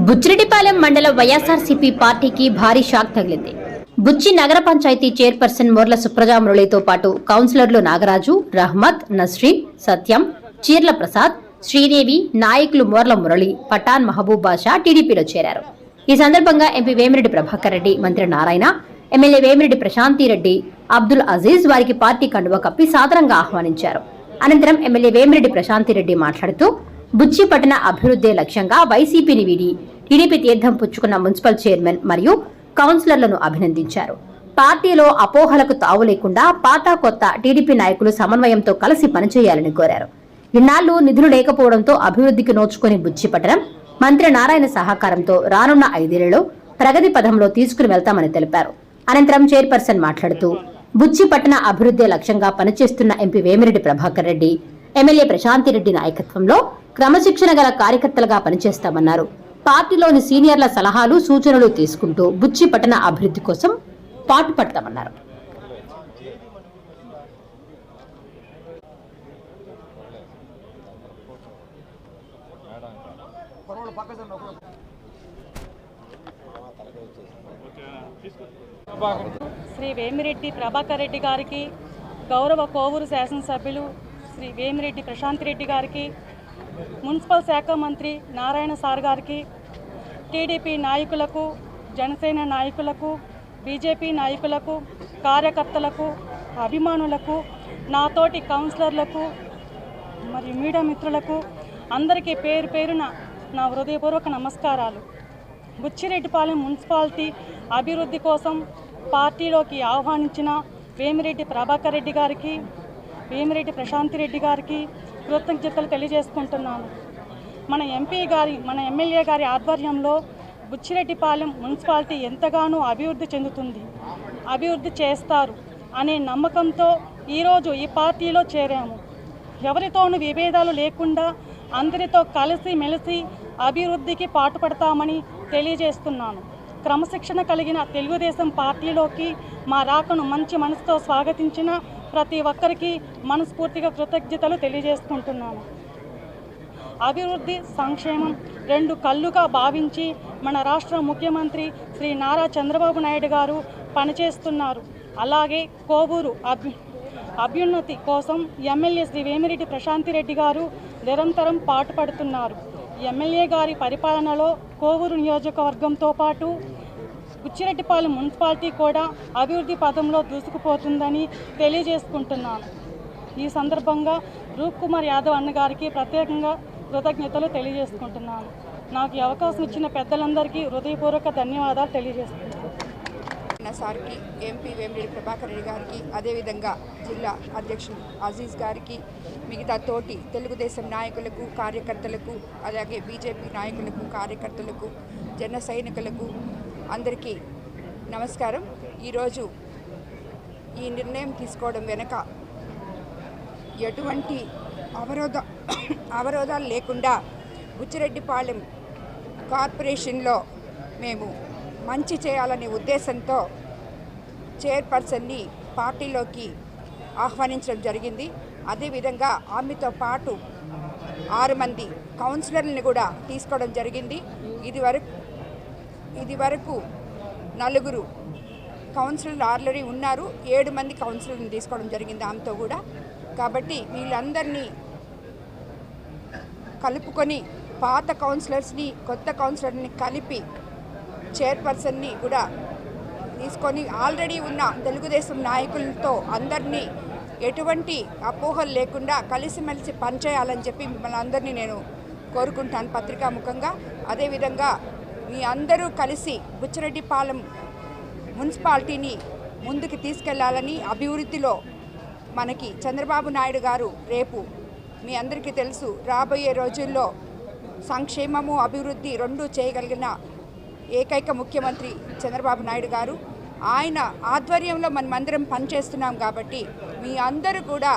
బుచ్చిరెడ్డిపాలెం మండల వైఎస్ఆర్సీపీ పార్టీకి భారీ షాక్ తగిలింది. బుచ్చి నగర పంచాయతీ చైర్పర్సన్ మోర్ల సుప్రజా మురళితో పాటు కౌన్సిలర్లు నాగరాజు, రహ్మత్, నస్రీన్, సత్యం, చీర్ల ప్రసాద్, శ్రీదేవి, నాయకులు మోర్ల మురళి, పఠాన్ మహబూబ్ బాషా టీడీపీలో చేరారు. ఈ సందర్భంగా ఎంపీ వేమిరెడ్డి ప్రభాకర్ రెడ్డి, మంత్రి నారాయణ, ఎమ్మెల్యే వేమిరెడ్డి ప్రశాంతిరెడ్డి, అబ్దుల్ అజీజ్ వారికి పార్టీ కండువా కప్పి సాదరంగా ఆహ్వానించారు. అనంతరం ఎమ్మెల్యే వేమిరెడ్డి ప్రశాంతిరెడ్డి మాట్లాడుతూ బుచ్చి పట్టణ అభివృద్ధి లక్ష్యంగా వైసీపీని వీడి టీడీపీ తీర్థం పుచ్చుకున్న మున్సిపల్ చైర్మన్ మరియు కౌన్సిలర్లను అభినందించారు. పార్టీలో అపోహలకు తావు లేకుండా పాత కొత్త టీడీపీ నాయకులు సమన్వయంతో కలిసి పనిచేయాలని కోరారు. ఇన్నాళ్లు నిధులు లేకపోవడంతో అభివృద్ధికి నోచుకుని బుచ్చి పట్టణం మంత్రి నారాయణ సహకారంతో రానున్న 5 ఏళ్లలో ప్రగతి పథంలో తీసుకుని వెళ్తామని తెలిపారు. అనంతరం చైర్పర్సన్ మాట్లాడుతూ బుచ్చి పట్టణ అభివృద్ధి లక్ష్యంగా పనిచేస్తున్న ఎంపీ వేమిరెడ్డి ప్రభాకర్ రెడ్డి, ఎమ్మెల్యే ప్రశాంతిరెడ్డి నాయకత్వంలో క్రమశిక్షణ గల కార్యకర్తలుగా పనిచేస్తామన్నారు. పార్టీలోని సీనియర్ల సలహాలు, సూచనలు తీసుకుంటూ బుచ్చి పట్టణ అభివృద్ధి కోసం పాటుపడతామన్నారు. శ్రీ వేమిరెడ్డి ప్రభాకర్ రెడ్డి గారికి, గౌరవ కోవూరు శాసనసభ్యులు శ్రీ వేమిరెడ్డి ప్రశాంతిరెడ్డి గారికి, మున్సిపల్ శాఖ మంత్రి నారాయణ సార్ గారికి, టీడీపీ నాయకులకు, జనసేన నాయకులకు, బీజేపీ నాయకులకు, కార్యకర్తలకు, అభిమానులకు, నాతోటి కౌన్సిలర్లకు మరియు మీడియా మిత్రులకు అందరికీ పేరు పేరున నా హృదయపూర్వక నమస్కారాలు. బుచ్చిరెడ్డిపాలెం మున్సిపాలిటీ అభివృద్ధి కోసం పార్టీలోకి ఆహ్వానించిన వేమిరెడ్డి ప్రభాకర్ రెడ్డి గారికి, వేమిరెడ్డి ప్రశాంతిరెడ్డి గారికి కృతజ్ఞతలు తెలియజేసుకుంటున్నాను. మన ఎమ్మెల్యే గారి ఆధ్వర్యంలో బుచ్చిరెడ్డిపాలెం మున్సిపాలిటీ ఎంతగానో అభివృద్ధి చెందుతుంది, అభివృద్ధి చేస్తారు అనే నమ్మకంతో ఈరోజు ఈ పార్టీలో చేరాము. ఎవరితోనూ విభేదాలు లేకుండా అందరితో కలిసి మెలిసి అభివృద్ధికి పాటుపడతామని తెలియజేస్తున్నాను. క్రమశిక్షణ కలిగిన తెలుగుదేశం పార్టీలోకి మా రాకను మంచి మనసుతో స్వాగతించిన ప్రతి ఒక్కరికి మనస్ఫూర్తిగా కృతజ్ఞతలు తెలియజేసుకుంటున్నాను. అభివృద్ధి, సంక్షేమం 2 కళ్ళుగా భావించి మన రాష్ట్ర ముఖ్యమంత్రి శ్రీ నారా చంద్రబాబు నాయుడు గారు పనిచేస్తున్నారు. అలాగే కోవూరు అభ్యున్నతి కోసం ఎమ్మెల్యే శ్రీ వేమిరెడ్డి ప్రశాంతిరెడ్డి గారు నిరంతరం పాటుపడుతున్నారు. ఎమ్మెల్యే గారి పరిపాలనలో కోవూరు నియోజకవర్గంతో పాటు బుచ్చిరెడ్డిపాలెం మున్సిపాలిటీ కూడా అభివృద్ధి పథంలో దూసుకుపోతుందని తెలియజేసుకుంటున్నాను. ఈ సందర్భంగా రూప్ కుమార్ యాదవ్ అన్నగారికి ప్రత్యేకంగా కృతజ్ఞతలు తెలియజేసుకుంటున్నాను. నాకు ఈ అవకాశం ఇచ్చిన పెద్దలందరికీ హృదయపూర్వక ధన్యవాదాలు తెలియజేస్తున్నాను. సార్కి, ఎంపీ వేమిరెడ్డి ప్రభాకర్ రెడ్డి గారికి, అదేవిధంగా జిల్లా అధ్యక్షులు అజీజ్ గారికి, మిగతా తోటి తెలుగుదేశం నాయకులకు, కార్యకర్తలకు, అలాగే బీజేపీ నాయకులకు, కార్యకర్తలకు, జన సైనికులకు అందరికీ నమస్కారం. ఈరోజు ఈ నిర్ణయం తీసుకోవడం వెనుక ఎటువంటి అవరోధాలు లేకుండా బుచ్చిరెడ్డిపాలెం కార్పొరేషన్లో మేము మంచి చేయాలనే ఉద్దేశంతో చైర్పర్సన్ని పార్టీలోకి ఆహ్వానించడం జరిగింది. అదేవిధంగా ఆమెతో పాటు 6 మంది కౌన్సిలర్లను కూడా తీసుకోవడం జరిగింది. ఇది వరకు 4 కౌన్సిలర్లు ఆల్రెడీ ఉన్నారు, 7 మంది కౌన్సిలర్ని తీసుకోవడం జరిగింది ఆమెతో కూడా. కాబట్టి వీళ్ళందరినీ కలుపుకొని పాత కౌన్సిలర్స్ని, కొత్త కౌన్సిలర్ని కలిపి చైర్పర్సన్ని కూడా తీసుకొని ఆల్రెడీ ఉన్న తెలుగుదేశం నాయకులతో అందరినీ ఎటువంటి అపోహలు లేకుండా కలిసిమెలిసి పనిచేయాలని చెప్పి మిమ్మల్ని అందరినీ నేను కోరుకుంటాను పత్రికాముఖంగా. అదేవిధంగా మీ అందరూ కలిసి బుచ్చిరెడ్డిపాలెం మున్సిపాలిటీని ముందుకు తీసుకెళ్లాలని, అభివృద్ధిలో మనకి చంద్రబాబు నాయుడు గారు రేపు మీ అందరికీ తెలుసు రాబోయే రోజుల్లో సంక్షేమము, అభివృద్ధి 2 చేయగలిగిన ఏకైక ముఖ్యమంత్రి చంద్రబాబు నాయుడు గారు. ఆయన ఆధ్వర్యంలో మనమందరం పనిచేస్తున్నాం. కాబట్టి మీ అందరూ కూడా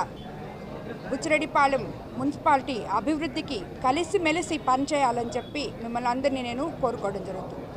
బుచ్చిరెడ్డిపాలెం మున్సిపాలిటీ అభివృద్ధికి కలిసిమెలిసి పనిచేయాలని చెప్పి మిమ్మల్ని అందరినీ నేను కోరుకోవడం జరుగుతుంది.